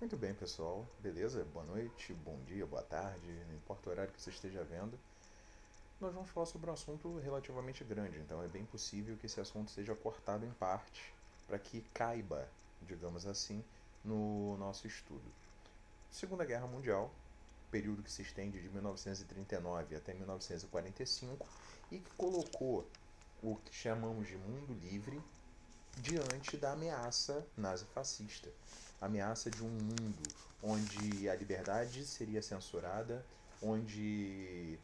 Muito bem, pessoal. Beleza? Boa noite, bom dia, boa tarde, não importa o horário que você esteja vendo. Nós vamos falar sobre um assunto relativamente grande, então é bem possível que esse assunto seja cortado em partes para que caiba, digamos assim, no nosso estudo. Segunda Guerra Mundial, período que se estende de 1939 até 1945 e que colocou o que chamamos de mundo livre diante da ameaça nazifascista. A ameaça de um mundo onde a liberdade seria censurada, onde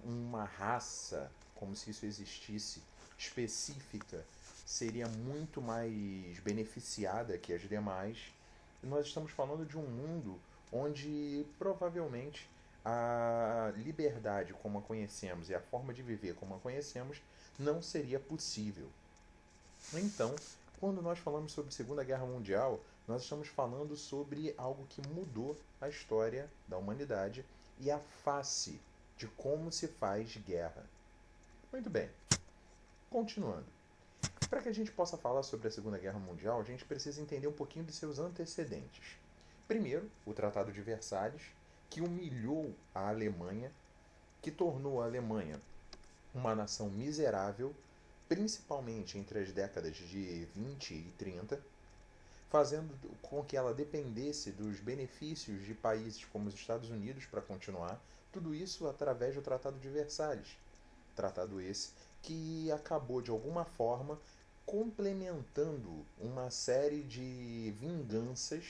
uma raça, como se isso existisse, específica, seria muito mais beneficiada que as demais. Nós estamos falando de um mundo onde provavelmente a liberdade como a conhecemos e a forma de viver como a conhecemos não seria possível. Então, quando nós falamos sobre Segunda Guerra Mundial, nós estamos falando sobre algo que mudou a história da humanidade e a face de como se faz guerra. Muito bem, continuando. Para que a gente possa falar sobre a Segunda Guerra Mundial, a gente precisa entender um pouquinho de seus antecedentes. Primeiro, o Tratado de Versalhes, que humilhou a Alemanha, que tornou a Alemanha uma nação miserável, principalmente entre as décadas de 20 e 30, fazendo com que ela dependesse dos benefícios de países como os Estados Unidos para continuar, tudo isso através do Tratado de Versalhes. Tratado esse que acabou de alguma forma complementando uma série de vinganças,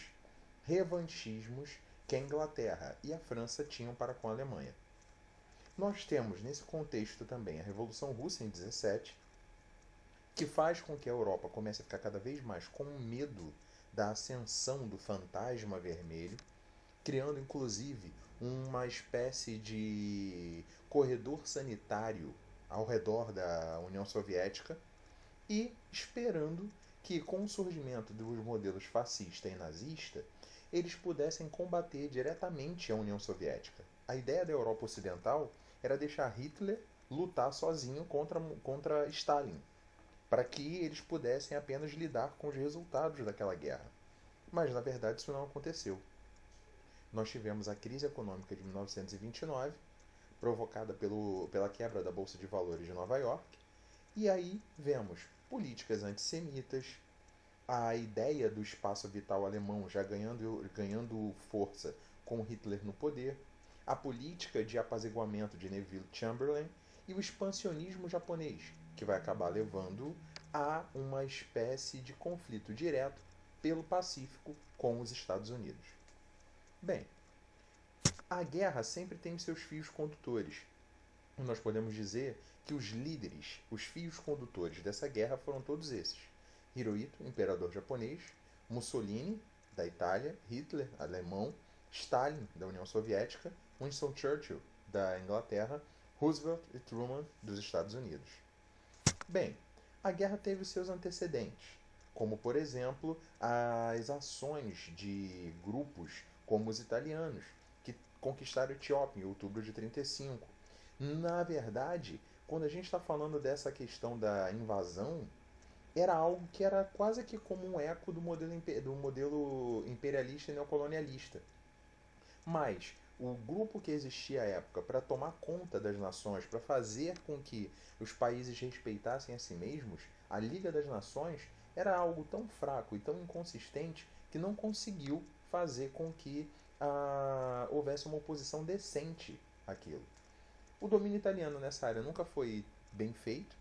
revanchismos que a Inglaterra e a França tinham para com a Alemanha. Nós temos nesse contexto também a Revolução Russa em 17, que faz com que a Europa comece a ficar cada vez mais com medo da ascensão do fantasma vermelho, criando inclusive uma espécie de corredor sanitário ao redor da União Soviética e esperando que, com o surgimento dos modelos fascista e nazista, eles pudessem combater diretamente a União Soviética. A ideia da Europa Ocidental era deixar Hitler lutar sozinho contra Stalin, para que eles pudessem apenas lidar com os resultados daquela guerra. Mas na verdade isso não aconteceu. Nós tivemos a crise econômica de 1929, provocada pela quebra da Bolsa de Valores de Nova York, e aí vemos políticas antissemitas, a ideia do espaço vital alemão já ganhando força com Hitler no poder, a política de apaziguamento de Neville Chamberlain e o expansionismo japonês, que vai acabar levando a uma espécie de conflito direto pelo Pacífico com os Estados Unidos. Bem, a guerra sempre tem seus fios condutores. Nós podemos dizer que os líderes, os fios condutores dessa guerra foram todos esses: Hirohito, imperador japonês; Mussolini, da Itália; Hitler, alemão; Stalin, da União Soviética; Winston Churchill, da Inglaterra; Roosevelt e Truman, dos Estados Unidos. Bem, a guerra teve seus antecedentes, como por exemplo as ações de grupos como os italianos, que conquistaram a Etiópia em outubro de 35. Na verdade, quando a gente está falando dessa questão da invasão, era algo que era quase que como um eco do modelo imperialista e neocolonialista. Mas o grupo que existia à época para tomar conta das nações, para fazer com que os países respeitassem a si mesmos, a Liga das Nações, era algo tão fraco e tão inconsistente que não conseguiu fazer com que houvesse uma oposição decente àquilo. O domínio italiano nessa área nunca foi bem feito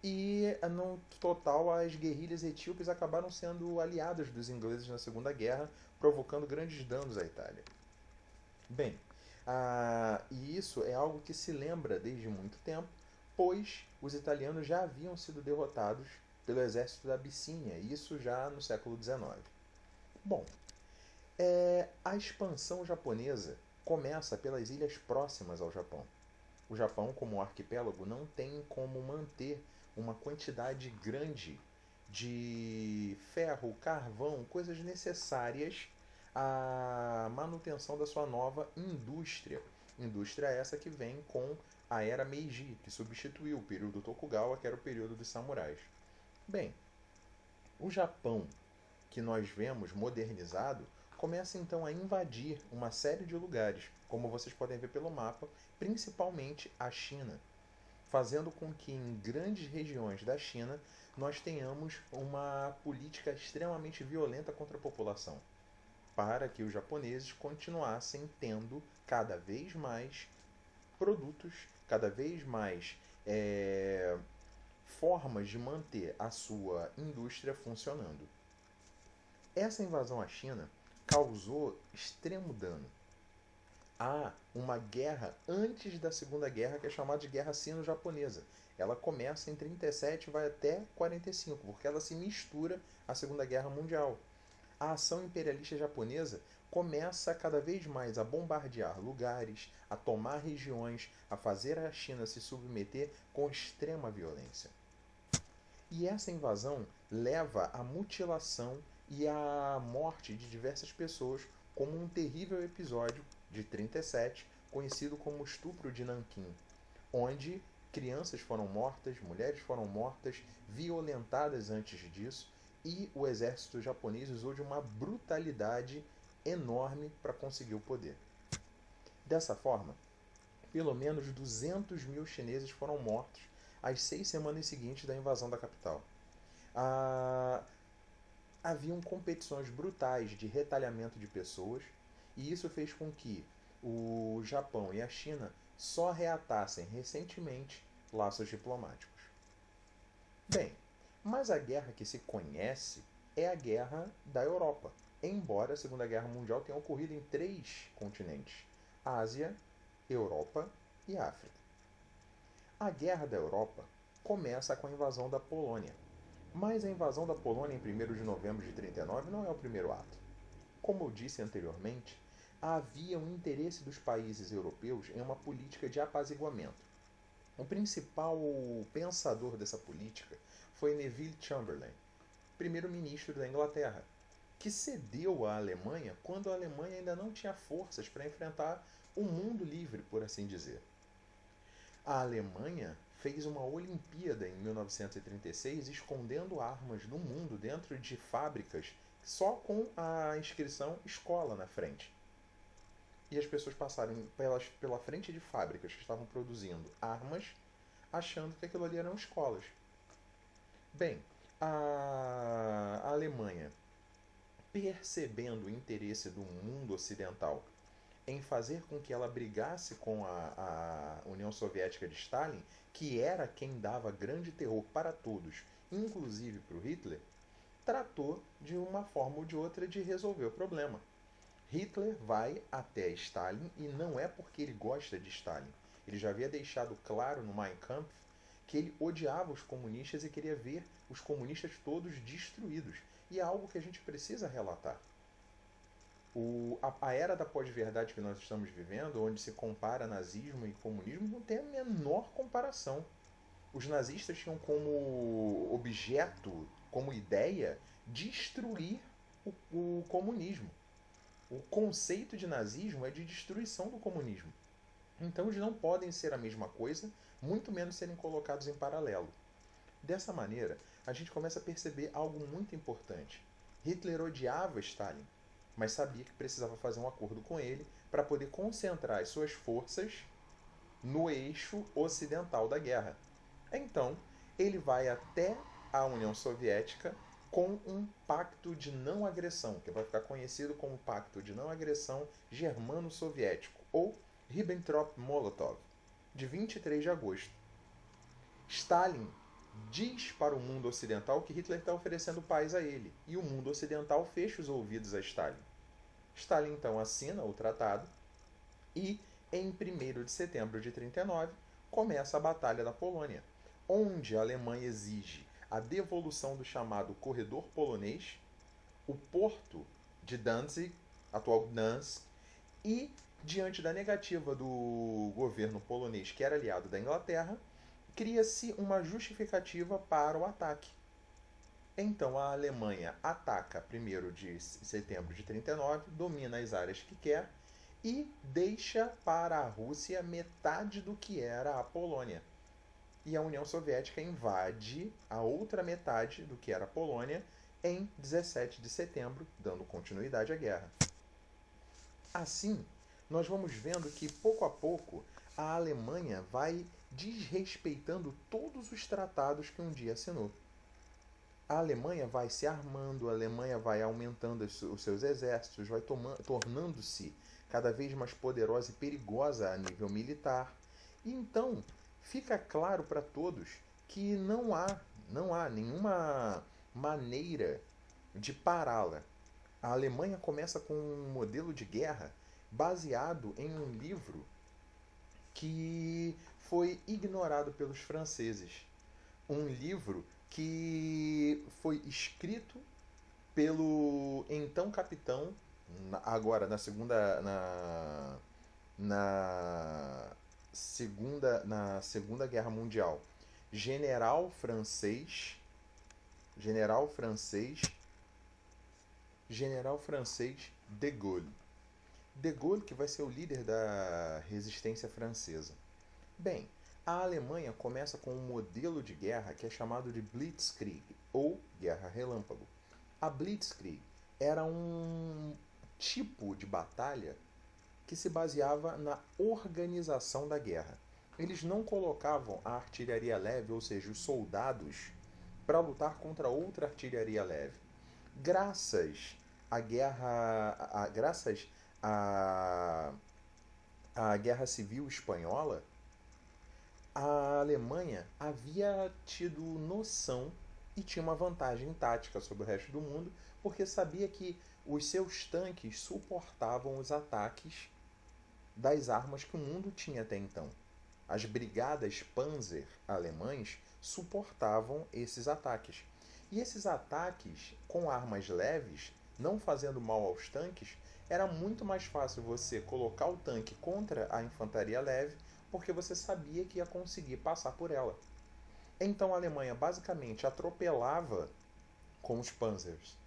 e, no total, as guerrilhas etíopes acabaram sendo aliadas dos ingleses na Segunda Guerra, provocando grandes danos à Itália. Bem, e isso é algo que se lembra desde muito tempo, pois os italianos já haviam sido derrotados pelo exército da Abissínia, isso já no século XIX. Bom, a expansão japonesa começa pelas ilhas próximas ao Japão. O Japão, como um arquipélago, não tem como manter uma quantidade grande de ferro, carvão, coisas necessárias à manutenção da sua nova indústria. Indústria essa que vem com a era Meiji, que substituiu o período Tokugawa, que era o período dos samurais. Bem, o Japão que nós vemos modernizado começa então a invadir uma série de lugares, como vocês podem ver pelo mapa, principalmente a China, fazendo com que em grandes regiões da China nós tenhamos uma política extremamente violenta contra a população, para que os japoneses continuassem tendo cada vez mais produtos, cada vez mais formas de manter a sua indústria funcionando. Essa invasão à China causou extremo dano. Há uma guerra antes da Segunda Guerra que é chamada de Guerra Sino-Japonesa. Ela começa em 37 e vai até 45, porque ela se mistura à Segunda Guerra Mundial. A ação imperialista japonesa começa cada vez mais a bombardear lugares, a tomar regiões, a fazer a China se submeter com extrema violência. E essa invasão leva à mutilação e à morte de diversas pessoas, como um terrível episódio de 37, conhecido como o estupro de Nanquim, onde crianças foram mortas, mulheres foram mortas, violentadas antes disso, e o exército japonês usou de uma brutalidade enorme para conseguir o poder. Dessa forma, pelo menos 200 mil chineses foram mortos às 6 semanas seguintes da invasão da capital. Haviam competições brutais de retalhamento de pessoas, e isso fez com que o Japão e a China só reatassem recentemente laços diplomáticos. Bem, mas a guerra que se conhece é a Guerra da Europa, embora a Segunda Guerra Mundial tenha ocorrido em 3 continentes: Ásia, Europa e África. A Guerra da Europa começa com a invasão da Polônia, mas a invasão da Polônia em 1º de novembro de 39 não é o primeiro ato. Como eu disse anteriormente, havia um interesse dos países europeus em uma política de apaziguamento. O principal pensador dessa política foi Neville Chamberlain, primeiro-ministro da Inglaterra, que cedeu à Alemanha quando a Alemanha ainda não tinha forças para enfrentar o mundo livre, por assim dizer. A Alemanha fez uma Olimpíada em 1936 escondendo armas no mundo dentro de fábricas só com a inscrição escola na frente. E as pessoas passaram pela frente de fábricas que estavam produzindo armas, achando que aquilo ali eram escolas. Bem, a Alemanha, percebendo o interesse do mundo ocidental em fazer com que ela brigasse com a União Soviética de Stalin, que era quem dava grande terror para todos, inclusive para o Hitler, tratou de uma forma ou de outra de resolver o problema. Hitler vai até Stalin, e não é porque ele gosta de Stalin. Ele já havia deixado claro no Mein Kampf que ele odiava os comunistas e queria ver os comunistas todos destruídos. E é algo que a gente precisa relatar. A era da pós-verdade que nós estamos vivendo, onde se compara nazismo e comunismo, não tem a menor comparação. Os nazistas tinham como objeto, como ideia, destruir o comunismo. O conceito de nazismo é de destruição do comunismo. Então eles não podem ser a mesma coisa, muito menos serem colocados em paralelo. Dessa maneira, a gente começa a perceber algo muito importante. Hitler odiava Stalin, mas sabia que precisava fazer um acordo com ele para poder concentrar as suas forças no eixo ocidental da guerra. Então, ele vai até a União Soviética com um pacto de não agressão, que vai ficar conhecido como Pacto de Não Agressão Germano-Soviético, ou Ribbentrop-Molotov, de 23 de agosto. Stalin diz para o mundo ocidental que Hitler está oferecendo paz a ele, e o mundo ocidental fecha os ouvidos a Stalin. Stalin então assina o tratado e, em 1º de setembro de 39, começa a Batalha da Polônia, onde a Alemanha exige a devolução do chamado Corredor Polonês, o porto de Danzig, atual Gdansk, e, diante da negativa do governo polonês, que era aliado da Inglaterra, cria-se uma justificativa para o ataque. Então a Alemanha ataca 1º de setembro de 39, domina as áreas que quer e deixa para a Rússia metade do que era a Polônia. E a União Soviética invade a outra metade do que era a Polônia em 17 de setembro, dando continuidade à guerra. Assim, nós vamos vendo que pouco a pouco a Alemanha vai desrespeitando todos os tratados que um dia assinou. A Alemanha vai se armando, a Alemanha vai aumentando os seus exércitos, vai tornando-se cada vez mais poderosa e perigosa a nível militar. E então fica claro para todos que não há nenhuma maneira de pará-la. A Alemanha começa com um modelo de guerra baseado em um livro que foi ignorado pelos franceses. Um livro que foi escrito pelo então capitão, agora na segunda Guerra Mundial, general francês, general francês, general francês de Gaulle. De Gaulle que vai ser o líder da resistência francesa. Bem, a Alemanha começa com um modelo de guerra que é chamado de Blitzkrieg, ou Guerra Relâmpago. A Blitzkrieg era um tipo de batalha que se baseava na organização da guerra. Eles não colocavam a artilharia leve, ou seja, os soldados, para lutar contra outra artilharia leve. Graças à Guerra Civil Espanhola, a Alemanha havia tido noção e tinha uma vantagem tática sobre o resto do mundo, porque sabia que os seus tanques suportavam os ataques das armas que o mundo tinha até então. As brigadas Panzer alemães suportavam esses ataques. E esses ataques com armas leves, não fazendo mal aos tanques, era muito mais fácil você colocar o tanque contra a infantaria leve, porque você sabia que ia conseguir passar por ela. Então a Alemanha basicamente atropelava com os Panzers,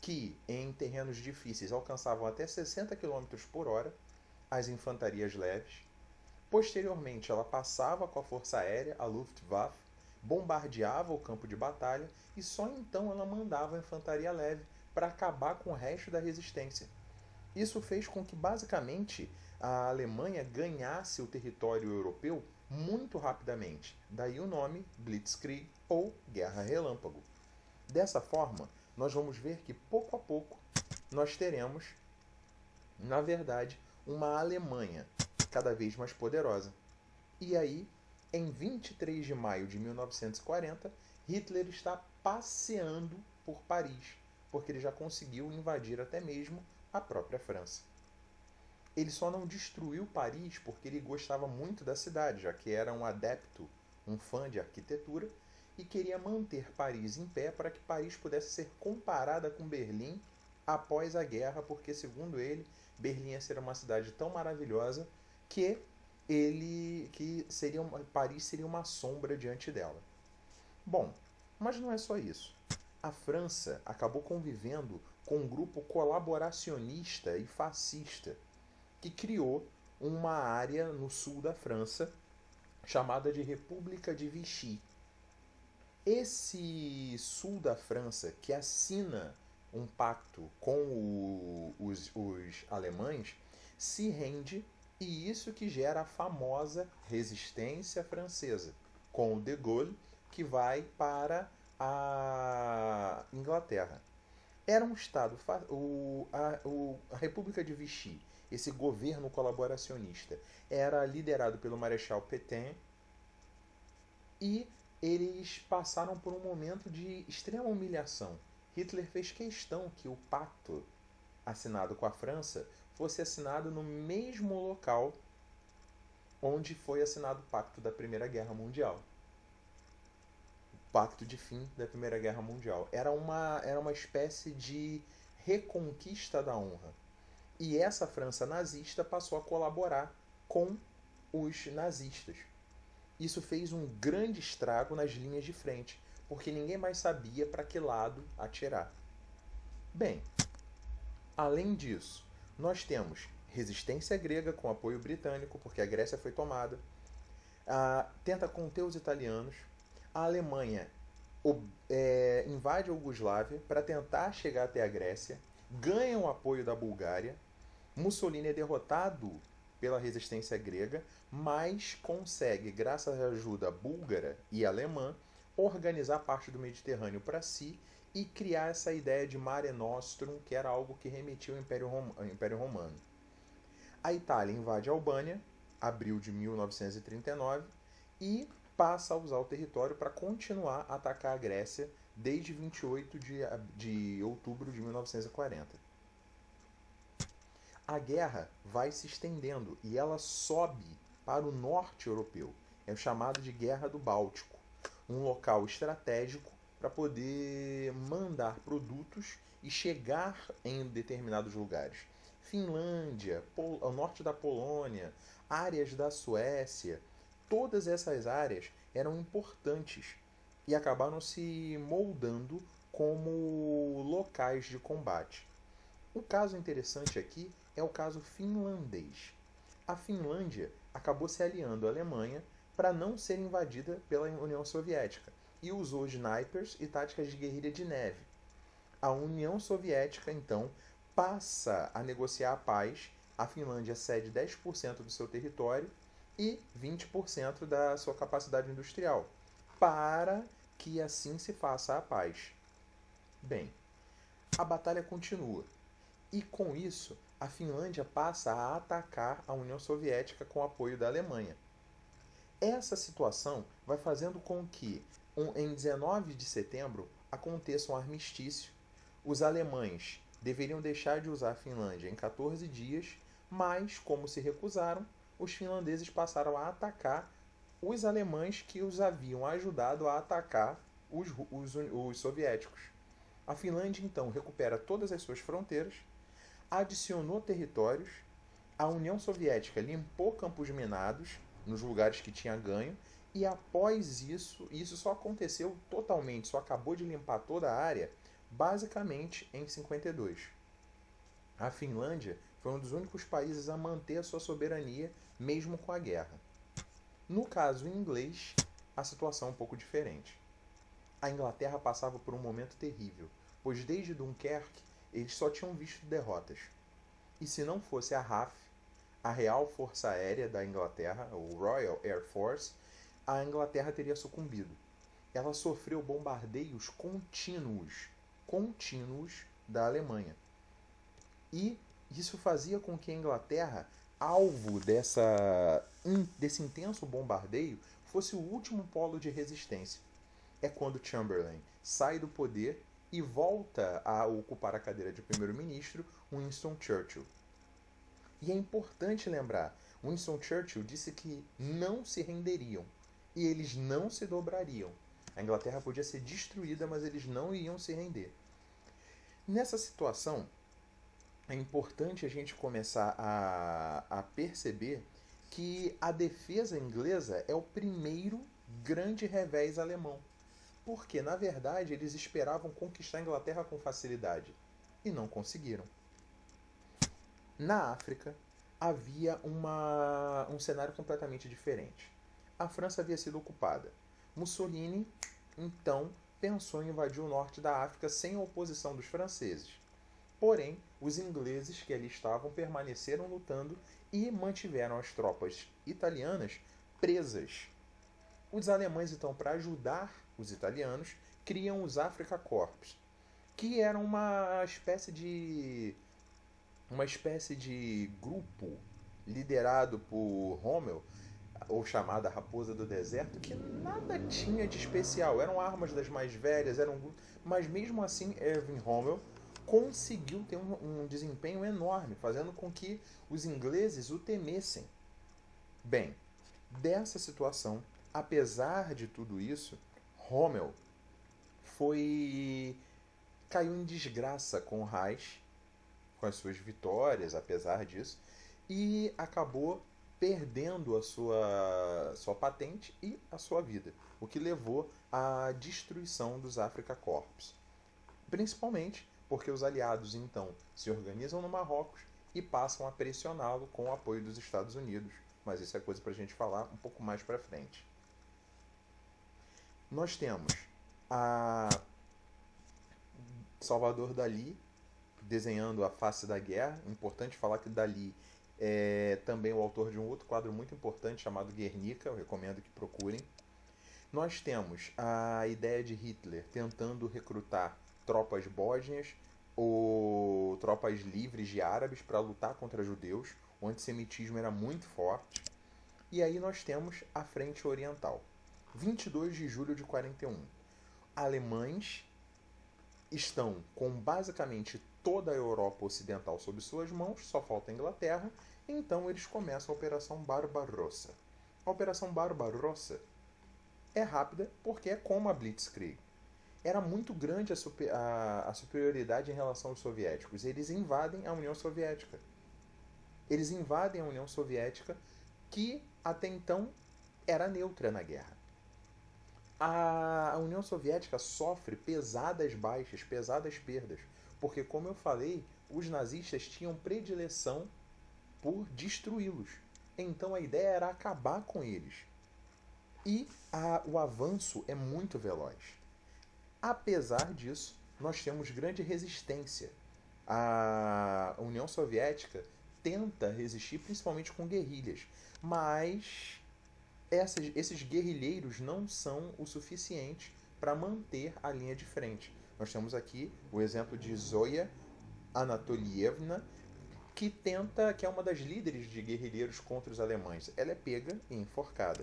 que em terrenos difíceis alcançavam até 60 km por hora, as infantarias leves. Posteriormente ela passava com a força aérea, a Luftwaffe, bombardeava o campo de batalha e só então ela mandava a infantaria leve para acabar com o resto da resistência. Isso fez com que basicamente a Alemanha ganhasse o território europeu muito rapidamente. Daí o nome Blitzkrieg ou Guerra Relâmpago. Dessa forma, nós vamos ver que pouco a pouco nós teremos, na verdade, uma Alemanha cada vez mais poderosa. E aí, em 23 de maio de 1940, Hitler está passeando por Paris, porque ele já conseguiu invadir até mesmo a própria França. Ele só não destruiu Paris porque ele gostava muito da cidade, já que era um adepto, um fã de arquitetura, e queria manter Paris em pé para que Paris pudesse ser comparada com Berlim após a guerra, porque, segundo ele, Berlim ia ser uma cidade tão maravilhosa que Paris seria uma sombra diante dela. Bom, mas não é só isso. A França acabou convivendo com um grupo colaboracionista e fascista que criou uma área no sul da França chamada de República de Vichy. Esse sul da França que assina um pacto com os alemães se rende, e isso que gera a famosa resistência francesa, com o de Gaulle que vai para a Inglaterra. Era um estado, a República de Vichy, esse governo colaboracionista, era liderado pelo Marechal Pétain, e eles passaram por um momento de extrema humilhação. Hitler fez questão que o pacto assinado com a França fosse assinado no mesmo local onde foi assinado o pacto da Primeira Guerra Mundial. O pacto de fim da Primeira Guerra Mundial. Era uma espécie de reconquista da honra. E essa França nazista passou a colaborar com os nazistas. Isso fez um grande estrago nas linhas de frente, porque ninguém mais sabia para que lado atirar. Bem, além disso, nós temos resistência grega com apoio britânico, porque a Grécia foi tomada. Tenta conter os italianos. A Alemanha invade a Iugoslávia para tentar chegar até a Grécia. Ganha o apoio da Bulgária. Mussolini é derrotado pela resistência grega, mas consegue, graças à ajuda búlgara e alemã, organizar parte do Mediterrâneo para si e criar essa ideia de Mare Nostrum, que era algo que remetia ao Império Romano. A Itália invade a Albânia, abril de 1939, e passa a usar o território para continuar a atacar a Grécia desde 28 de outubro de 1940. A guerra vai se estendendo e ela sobe para o norte europeu. É chamado de Guerra do Báltico, um local estratégico para poder mandar produtos e chegar em determinados lugares. Finlândia, o norte da Polônia, áreas da Suécia, todas essas áreas eram importantes e acabaram se moldando como locais de combate. O caso interessante aqui é o caso finlandês. A Finlândia acabou se aliando à Alemanha para não ser invadida pela União Soviética e usou snipers e táticas de guerrilha de neve. A União Soviética, então, passa a negociar a paz. A Finlândia cede 10% do seu território e 20% da sua capacidade industrial, para que assim se faça a paz. Bem, a batalha continua. E com isso, a Finlândia passa a atacar a União Soviética com o apoio da Alemanha. Essa situação vai fazendo com que, em 19 de setembro, aconteça um armistício. Os alemães deveriam deixar de usar a Finlândia em 14 dias, mas, como se recusaram, os finlandeses passaram a atacar os alemães que os haviam ajudado a atacar os soviéticos. A Finlândia, então, recupera todas as suas fronteiras, adicionou territórios, a União Soviética limpou campos minados nos lugares que tinha ganho, e após isso só aconteceu totalmente, só acabou de limpar toda a área, basicamente em 52. A Finlândia foi um dos únicos países a manter a sua soberania, mesmo com a guerra. No caso inglês, a situação é um pouco diferente. A Inglaterra passava por um momento terrível, pois desde Dunkerque eles só tinham visto derrotas. E se não fosse a RAF, a Real Força Aérea da Inglaterra, o Royal Air Force, a Inglaterra teria sucumbido. Ela sofreu bombardeios contínuos da Alemanha. E isso fazia com que a Inglaterra, alvo desse intenso bombardeio, fosse o último polo de resistência. É quando Chamberlain sai do poder e volta a ocupar a cadeira de primeiro-ministro Winston Churchill. E é importante lembrar, Winston Churchill disse que não se renderiam e eles não se dobrariam. A Inglaterra podia ser destruída, mas eles não iam se render. Nessa situação, é importante a gente começar a perceber que a defesa inglesa é o primeiro grande revés alemão. Porque, na verdade, eles esperavam conquistar a Inglaterra com facilidade e não conseguiram. Na África, havia um cenário completamente diferente. A França havia sido ocupada. Mussolini, então, pensou em invadir o norte da África sem a oposição dos franceses. Porém, os ingleses que ali estavam permaneceram lutando e mantiveram as tropas italianas presas. Os alemães, então, para ajudar os italianos, criam os Afrika Korps, que eram uma espécie de grupo liderado por Rommel, ou chamada Raposa do Deserto, que nada tinha de especial. Eram armas das mais velhas, mas mesmo assim Erwin Rommel conseguiu ter um desempenho enorme, fazendo com que os ingleses o temessem. Bem, dessa situação, apesar de tudo isso, Rommel caiu em desgraça com o Reich, com as suas vitórias, apesar disso, e acabou perdendo a sua patente e a sua vida, o que levou à destruição dos Afrika Korps. Principalmente porque os aliados, então, se organizam no Marrocos e passam a pressioná-lo com o apoio dos Estados Unidos. Mas isso é coisa para a gente falar um pouco mais para frente. Nós temos a Salvador Dalí, desenhando a face da guerra. Importante falar que Dalí é também o autor de um outro quadro muito importante chamado Guernica, eu recomendo que procurem. Nós temos a ideia de Hitler tentando recrutar tropas bósnias ou tropas livres de árabes para lutar contra judeus. O antissemitismo era muito forte. E aí nós temos a Frente Oriental. 22 de julho de 41. Alemães estão com basicamente toda a Europa Ocidental sob suas mãos, só falta a Inglaterra, então eles começam a Operação Barbarossa. A Operação Barbarossa é rápida porque é como a Blitzkrieg. Era muito grande a superioridade em relação aos soviéticos. Eles invadem a União Soviética. Eles invadem a União Soviética, que até então era neutra na guerra. A União Soviética sofre pesadas baixas, pesadas perdas, porque, como eu falei, os nazistas tinham predileção por destruí-los. Então a ideia era acabar com eles. E o avanço é muito veloz. Apesar disso, nós temos grande resistência. A União Soviética tenta resistir principalmente com guerrilhas, mas esses guerrilheiros não são o suficiente para manter a linha de frente. Nós temos aqui o exemplo de Zoya Anatolievna, que é uma das líderes de guerrilheiros contra os alemães. Ela é pega e enforcada.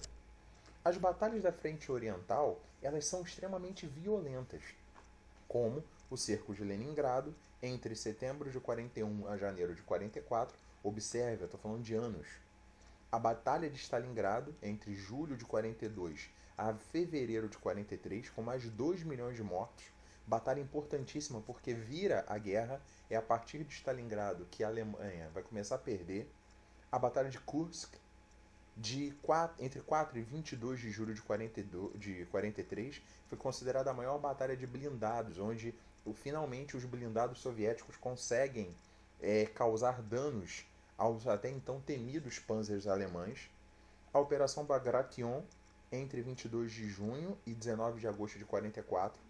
As batalhas da Frente Oriental, elas são extremamente violentas, como o cerco de Leningrado entre setembro de 41 a janeiro de 44. Observe, eu estou falando de anos. A Batalha de Stalingrado, entre julho de 42 a fevereiro de 43, com mais de 2 milhões de mortos. Batalha importantíssima porque vira a guerra. É a partir de Stalingrado que a Alemanha vai começar a perder. A Batalha de Kursk, entre 4 e 22 de julho de 43, foi considerada a maior batalha de blindados, onde finalmente os blindados soviéticos conseguem causar danos aos até então temidos panzers alemães. A Operação Bagration, entre 22 de junho e 19 de agosto de 44,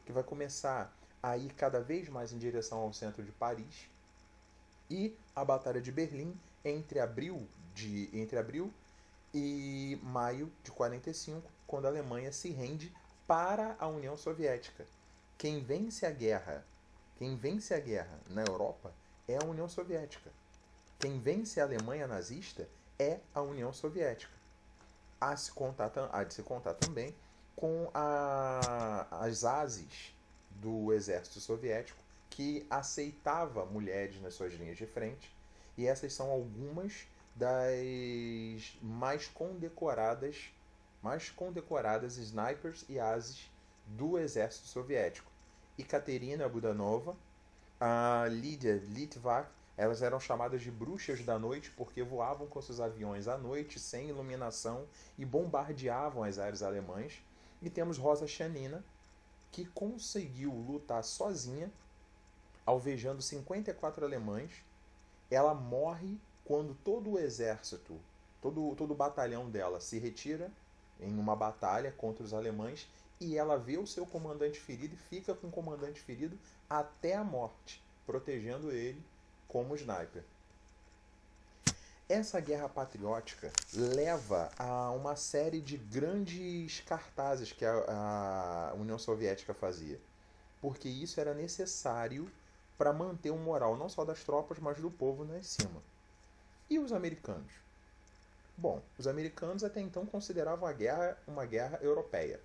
que vai começar a ir cada vez mais em direção ao centro de Paris. E a Batalha de Berlim, entre abril e maio de 45, quando a Alemanha se rende para a União Soviética. Quem vence a guerra na Europa é a União Soviética. Quem vence a Alemanha nazista é a União Soviética. Há de se contar também com as ases do exército soviético, que aceitava mulheres nas suas linhas de frente, e essas são algumas das mais condecoradas snipers e ases do exército soviético. Ekaterina Budanova, a Lydia Litvak, elas eram chamadas de bruxas da noite porque voavam com seus aviões à noite, sem iluminação, e bombardeavam as áreas alemãs. E temos Rosa Chanina, que conseguiu lutar sozinha, alvejando 54 alemães. Ela morre quando todo o exército, todo o batalhão dela se retira em uma batalha contra os alemães, e ela vê o seu comandante ferido e fica com o comandante ferido até a morte, protegendo ele como sniper. Essa guerra patriótica leva a uma série de grandes cartazes que a União Soviética fazia, porque isso era necessário para manter o moral não só das tropas, mas do povo lá em cima. E os americanos? Bom, os americanos até então consideravam a guerra uma guerra europeia.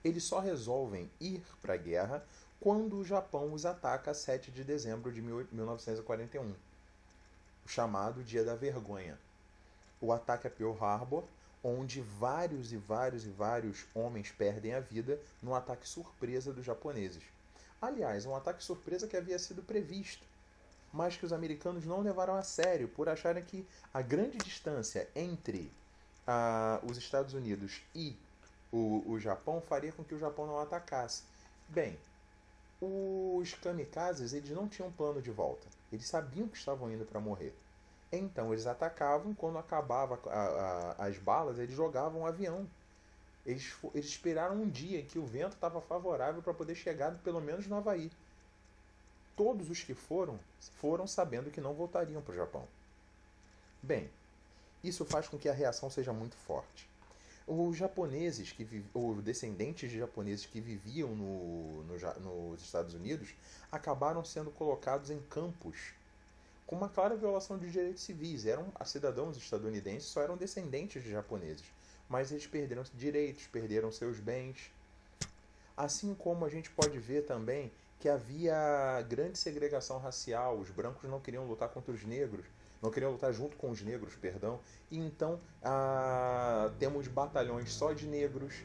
Eles só resolvem ir para a guerra quando o Japão os ataca a 7 de dezembro de 1941, o chamado Dia da Vergonha. O ataque a Pearl Harbor, onde vários homens perdem a vida num ataque surpresa dos japoneses. Aliás, um ataque surpresa que havia sido previsto, mas que os americanos não levaram a sério por acharem que a grande distância entre os Estados Unidos e o Japão faria com que o Japão não atacasse. Bem, os kamikazes, eles não tinham plano de volta. Eles sabiam que estavam indo para morrer. Então eles atacavam, quando acabava as balas, eles jogavam o avião. Eles esperaram um dia em que o vento estava favorável para poder chegar pelo menos no Havaí. todos os que foram sabendo que não voltariam para o Japão. Bem, isso faz com que a reação seja muito forte. Os japoneses, os descendentes de japoneses que viviam nos Estados Unidos, acabaram sendo colocados em campos com uma clara violação de direitos civis. Eram cidadãos estadunidenses, só eram descendentes de japoneses, mas eles perderam direitos, perderam seus bens. Assim como a gente pode ver também que havia grande segregação racial, os brancos não queriam lutar contra os negros, não queriam lutar junto com os negros, perdão, e então temos batalhões só de negros,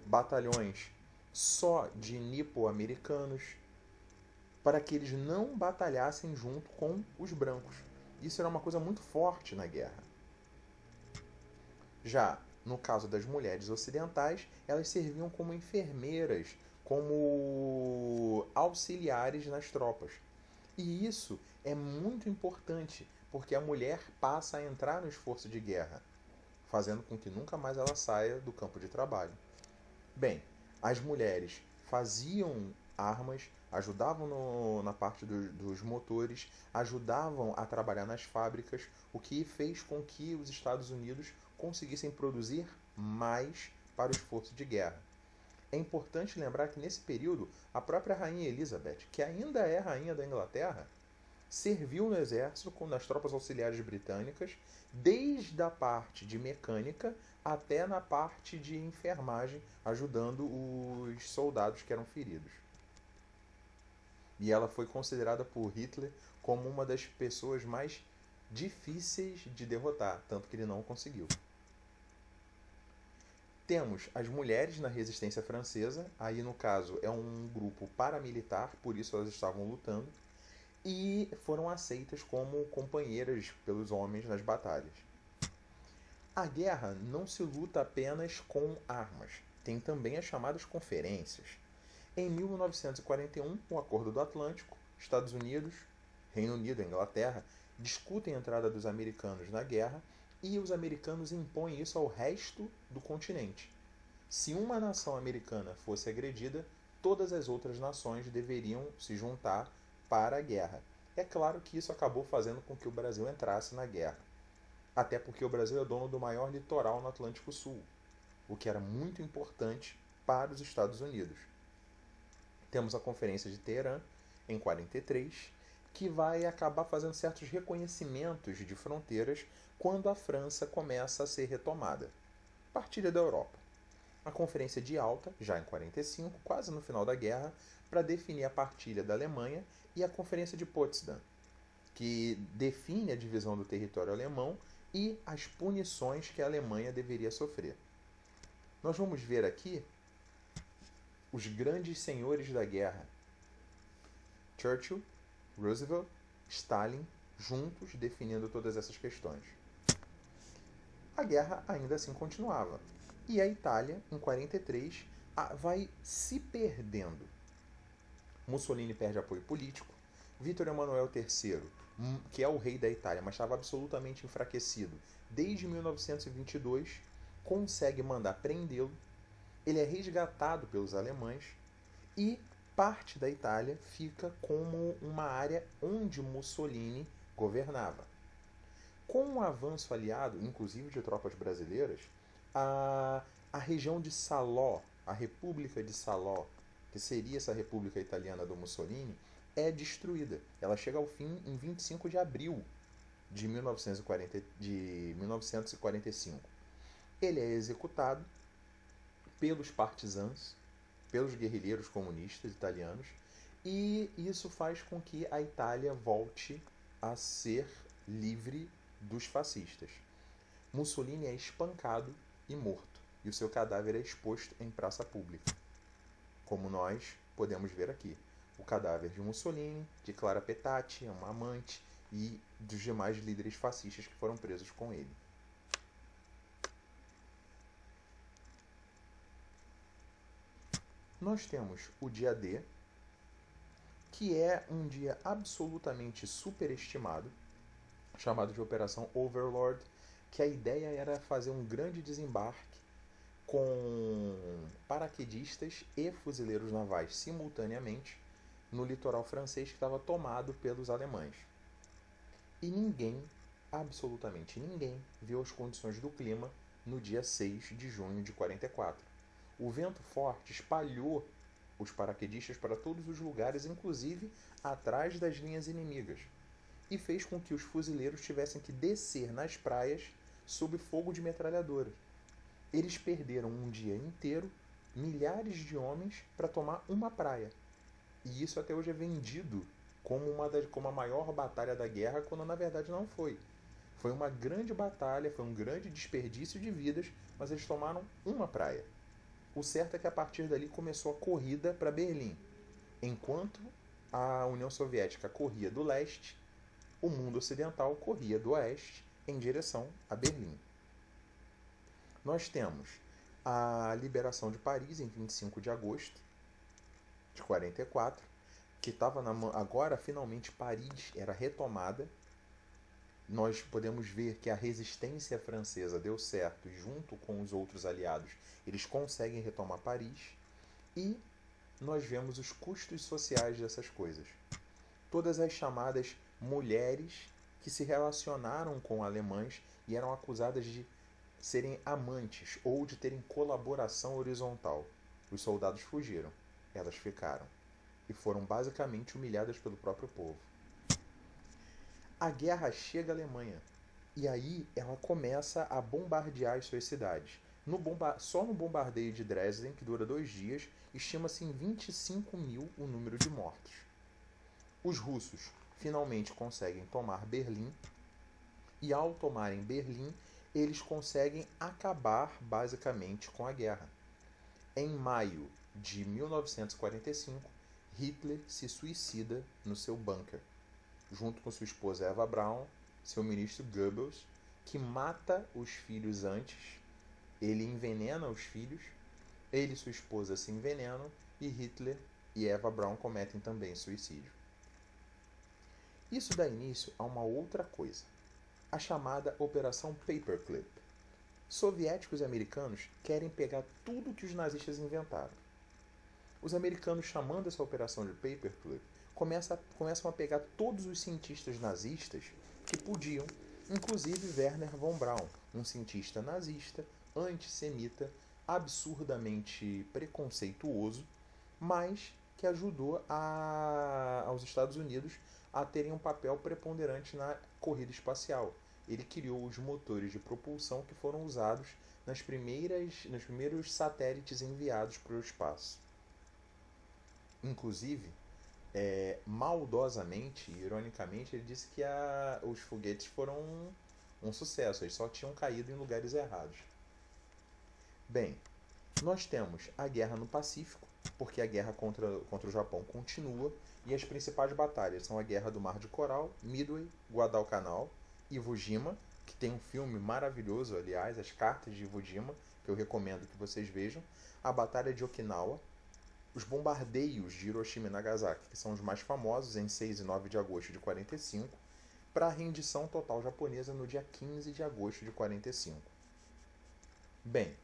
batalhões só de nipo-americanos, para que eles não batalhassem junto com os brancos. Isso era uma coisa muito forte na guerra. Já no caso das mulheres ocidentais, elas serviam como enfermeiras, como auxiliares nas tropas. E isso é muito importante, porque a mulher passa a entrar no esforço de guerra, fazendo com que nunca mais ela saia do campo de trabalho. Bem, as mulheres faziam armas, ajudavam na parte dos motores, ajudavam a trabalhar nas fábricas, o que fez com que os Estados Unidos conseguissem produzir mais para o esforço de guerra. É importante lembrar que nesse período, a própria Rainha Elizabeth, que ainda é rainha da Inglaterra, serviu no exército nas tropas auxiliares britânicas, desde a parte de mecânica até na parte de enfermagem, ajudando os soldados que eram feridos. E ela foi considerada por Hitler como uma das pessoas mais difíceis de derrotar, tanto que ele não conseguiu. Temos as mulheres na resistência francesa, aí no caso é um grupo paramilitar, por isso elas estavam lutando, e foram aceitas como companheiras pelos homens nas batalhas. A guerra não se luta apenas com armas, tem também as chamadas conferências. Em 1941, o Acordo do Atlântico, Estados Unidos, Reino Unido e Inglaterra discutem a entrada dos americanos na guerra e os americanos impõem isso ao resto do continente. Se uma nação americana fosse agredida, todas as outras nações deveriam se juntar para a guerra. É claro que isso acabou fazendo com que o Brasil entrasse na guerra. Até porque o Brasil é dono do maior litoral no Atlântico Sul, o que era muito importante para os Estados Unidos. Temos a Conferência de Teherã, em 43, que vai acabar fazendo certos reconhecimentos de fronteiras quando a França começa a ser retomada. Partilha da Europa. A Conferência de Alta, já em 45, quase no final da guerra, para definir a partilha da Alemanha, e a Conferência de Potsdam, que define a divisão do território alemão e as punições que a Alemanha deveria sofrer. Nós vamos ver aqui os grandes senhores da guerra: Churchill, Roosevelt, Stalin, juntos definindo todas essas questões. A guerra ainda assim continuava. E a Itália, em 43, vai se perdendo. Mussolini perde apoio político. Vítor Emanuel III, que é o rei da Itália, mas estava absolutamente enfraquecido desde 1922, consegue mandar prendê-lo. Ele é resgatado pelos alemães e parte da Itália fica como uma área onde Mussolini governava. Com o avanço aliado, inclusive de tropas brasileiras, a região de Salò, a República de Salò, que seria essa República Italiana do Mussolini, é destruída. Ela chega ao fim em 25 de abril de 1945. Ele é executado pelos partisãos, pelos guerrilheiros comunistas italianos, e isso faz com que a Itália volte a ser livre dos fascistas. Mussolini é espancado e morto, e o seu cadáver é exposto em praça pública. Como nós podemos ver aqui, o cadáver de Mussolini, de Clara Petacci, uma amante, e dos demais líderes fascistas que foram presos com ele. Nós temos o dia D, que é um dia absolutamente superestimado, chamado de Operação Overlord, que a ideia era fazer um grande desembarque com paraquedistas e fuzileiros navais simultaneamente no litoral francês que estava tomado pelos alemães. E ninguém, absolutamente ninguém, viu as condições do clima no dia 6 de junho de 44. O vento forte espalhou os paraquedistas para todos os lugares, inclusive atrás das linhas inimigas, e fez com que os fuzileiros tivessem que descer nas praias sob fogo de metralhadoras. Eles perderam um dia inteiro, milhares de homens, para tomar uma praia. E isso até hoje é vendido como a maior batalha da guerra, quando na verdade não foi. Foi uma grande batalha, foi um grande desperdício de vidas, mas eles tomaram uma praia. O certo é que a partir dali começou a corrida para Berlim. Enquanto a União Soviética corria do leste, o mundo ocidental corria do oeste em direção a Berlim. Nós temos a liberação de Paris em 25 de agosto de 44, que estava agora finalmente Paris era retomada. Nós podemos ver que a resistência francesa deu certo e junto com os outros aliados eles conseguem retomar Paris, e nós vemos os custos sociais dessas coisas. Todas as chamadas mulheres que se relacionaram com alemães e eram acusadas de serem amantes ou de terem colaboração horizontal. Os soldados fugiram, elas ficaram e foram basicamente humilhadas pelo próprio povo. A guerra chega à Alemanha e aí ela começa a bombardear as suas cidades. Só no bombardeio de Dresden, que dura 2 dias, estima-se em 25 mil o número de mortos. Os russos finalmente conseguem tomar Berlim, e ao tomarem Berlim, eles conseguem acabar basicamente com a guerra. Em maio de 1945, Hitler se suicida no seu bunker, junto com sua esposa Eva Braun, seu ministro Goebbels, que mata os filhos antes. Ele envenena os filhos, ele e sua esposa se envenenam, e Hitler e Eva Braun cometem também suicídio. Isso dá início a uma outra coisa, a chamada Operação Paperclip. Soviéticos e americanos querem pegar tudo que os nazistas inventaram. Os americanos, chamando essa operação de Paperclip, começam a pegar todos os cientistas nazistas que podiam, inclusive Werner von Braun, um cientista nazista, antissemita, absurdamente preconceituoso, mas que ajudou aos Estados Unidos a terem um papel preponderante na corrida espacial. Ele criou os motores de propulsão que foram usados nos primeiros satélites enviados para o espaço. Inclusive, maldosamente, ironicamente, ele disse que os foguetes foram um sucesso, eles só tinham caído em lugares errados. Bem, nós temos a guerra no Pacífico, porque a guerra contra o Japão continua, e as principais batalhas são a Guerra do Mar de Coral, Midway, Guadalcanal, Iwo Jima, que tem um filme maravilhoso, aliás, As Cartas de Iwo Jima, que eu recomendo que vocês vejam, a Batalha de Okinawa, os bombardeios de Hiroshima e Nagasaki, que são os mais famosos, em 6 e 9 de agosto de 45, para a rendição total japonesa no dia 15 de agosto de 45. Bem,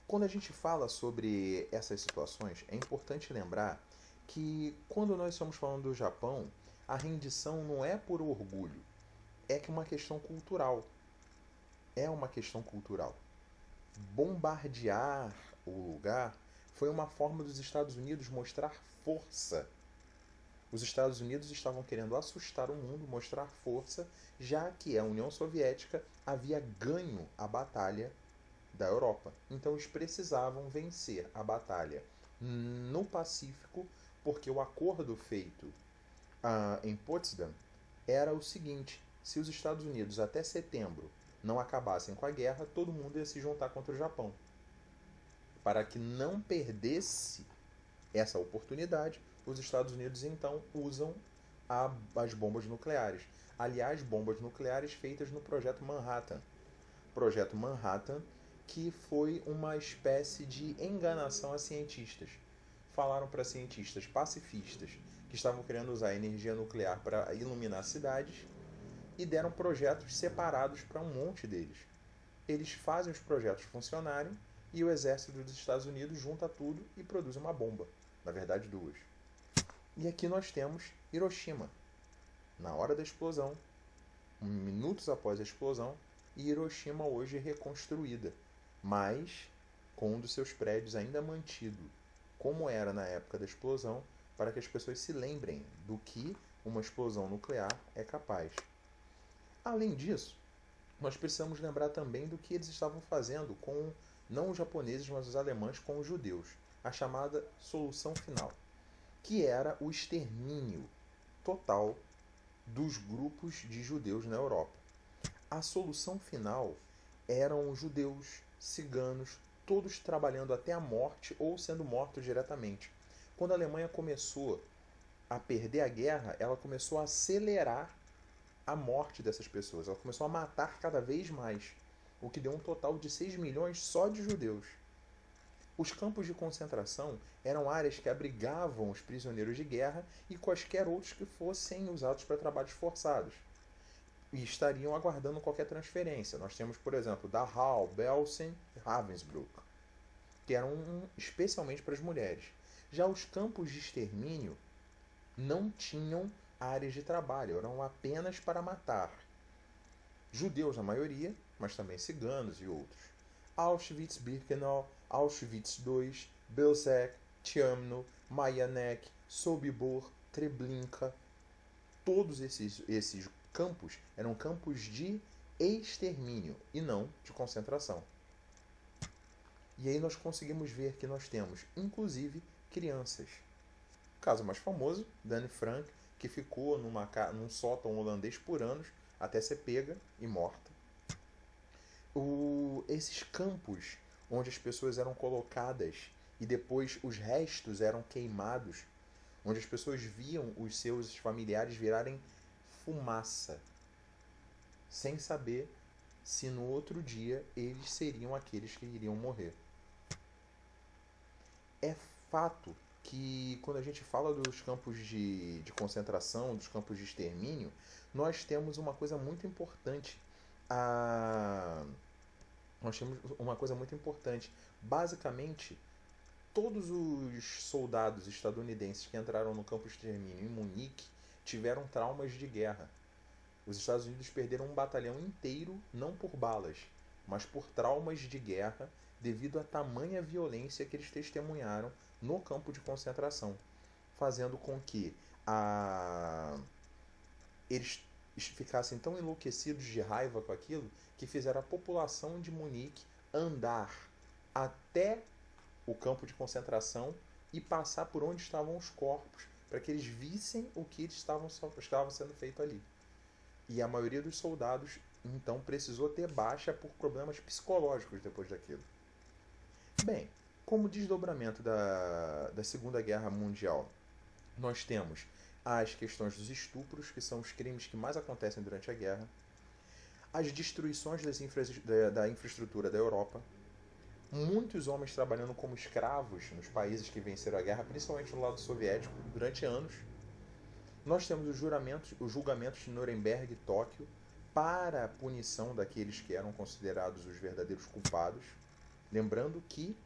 quando a gente fala sobre essas situações, é importante lembrar que quando nós estamos falando do Japão, a rendição não é por orgulho, é que uma questão cultural. É uma questão cultural. Bombardear o lugar foi uma forma dos Estados Unidos mostrar força. Os Estados Unidos estavam querendo assustar o mundo, mostrar força, já que a União Soviética havia ganho a batalha da Europa. Então eles precisavam vencer a batalha no Pacífico, porque o acordo feito em Potsdam era o seguinte: se os Estados Unidos até setembro não acabassem com a guerra, todo mundo ia se juntar contra o Japão. Para que não perdesse essa oportunidade, os Estados Unidos então usam as bombas nucleares. Aliás, bombas nucleares feitas no Projeto Manhattan. Projeto Manhattan, que foi uma espécie de enganação a cientistas. Falaram para cientistas pacifistas que estavam querendo usar a energia nuclear para iluminar cidades e deram projetos separados para um monte deles. Eles fazem os projetos funcionarem e o exército dos Estados Unidos junta tudo e produz uma bomba. Na verdade, 2. E aqui nós temos Hiroshima. Na hora da explosão, minutos após a explosão, e Hiroshima hoje reconstruída, mas com um dos seus prédios ainda mantido como era na época da explosão, para que as pessoas se lembrem do que uma explosão nuclear é capaz. Além disso, nós precisamos lembrar também do que eles estavam fazendo com não os japoneses, mas os alemães com os judeus, a chamada solução final, que era o extermínio total dos grupos de judeus na Europa. A solução final eram os judeus, ciganos, todos trabalhando até a morte ou sendo mortos diretamente. Quando a Alemanha começou a perder a guerra, ela começou a acelerar a morte dessas pessoas. Ela começou a matar cada vez mais, o que deu um total de 6 milhões só de judeus. Os campos de concentração eram áreas que abrigavam os prisioneiros de guerra e quaisquer outros que fossem usados para trabalhos forçados. E estariam aguardando qualquer transferência. Nós temos, por exemplo, Dachau, Belsen e Ravensbrück, que eram especialmente para as mulheres. Já os campos de extermínio não tinham áreas de trabalho, eram apenas para matar. Judeus na maioria, mas também ciganos e outros. Auschwitz-Birkenau, Auschwitz II, Belzec, Ciemno, Majdanek, Sobibor, Treblinka. Todos esses campos eram campos de extermínio e não de concentração. E aí nós conseguimos ver que nós temos, inclusive, crianças. O caso mais famoso, Dani Frank, que ficou num sótão holandês por anos até ser pega e morta. Esses campos onde as pessoas eram colocadas e depois os restos eram queimados, onde as pessoas viam os seus familiares virarem fumaça, sem saber se no outro dia eles seriam aqueles que iriam morrer. É fato que quando a gente fala dos campos de concentração, dos campos de extermínio, nós temos uma coisa muito importante. Nós temos uma coisa muito importante. Basicamente, todos os soldados estadunidenses que entraram no campo de extermínio em Munique tiveram traumas de guerra. Os Estados Unidos perderam um batalhão inteiro, não por balas, mas por traumas de guerra, devido à tamanha violência que eles testemunharam no campo de concentração, fazendo com que eles ficassem tão enlouquecidos de raiva com aquilo que fizeram a população de Munique andar até o campo de concentração e passar por onde estavam os corpos, para que eles vissem o que estava sendo feito ali. E a maioria dos soldados, então, precisou ter baixa por problemas psicológicos depois daquilo. Bem, como desdobramento da Segunda Guerra Mundial, nós temos as questões dos estupros, que são os crimes que mais acontecem durante a guerra, as destruições da infraestrutura da Europa, muitos homens trabalhando como escravos nos países que venceram a guerra, principalmente no lado soviético, durante anos. Nós temos os julgamentos de Nuremberg e Tóquio para a punição daqueles que eram considerados os verdadeiros culpados. Lembrando que,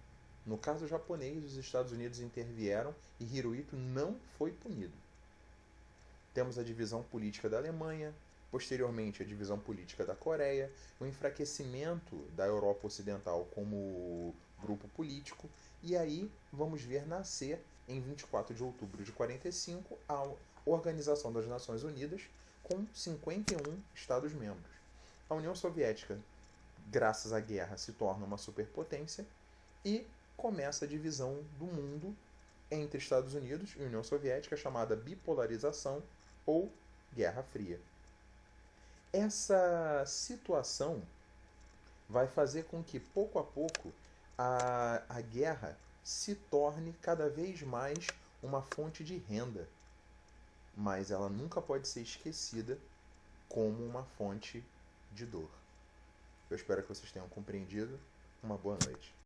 no caso japonês, os Estados Unidos intervieram e Hirohito não foi punido. Temos a divisão política da Alemanha, posteriormente a divisão política da Coreia, o enfraquecimento da Europa Ocidental como grupo político, e aí vamos ver nascer, em 24 de outubro de 1945, a Organização das Nações Unidas, com 51 Estados-membros. A União Soviética, graças à guerra, se torna uma superpotência e começa a divisão do mundo entre Estados Unidos e União Soviética, chamada bipolarização ou Guerra Fria. Essa situação vai fazer com que, pouco a pouco, a guerra se torne cada vez mais uma fonte de renda, mas ela nunca pode ser esquecida como uma fonte de dor. Eu espero que vocês tenham compreendido. Uma boa noite.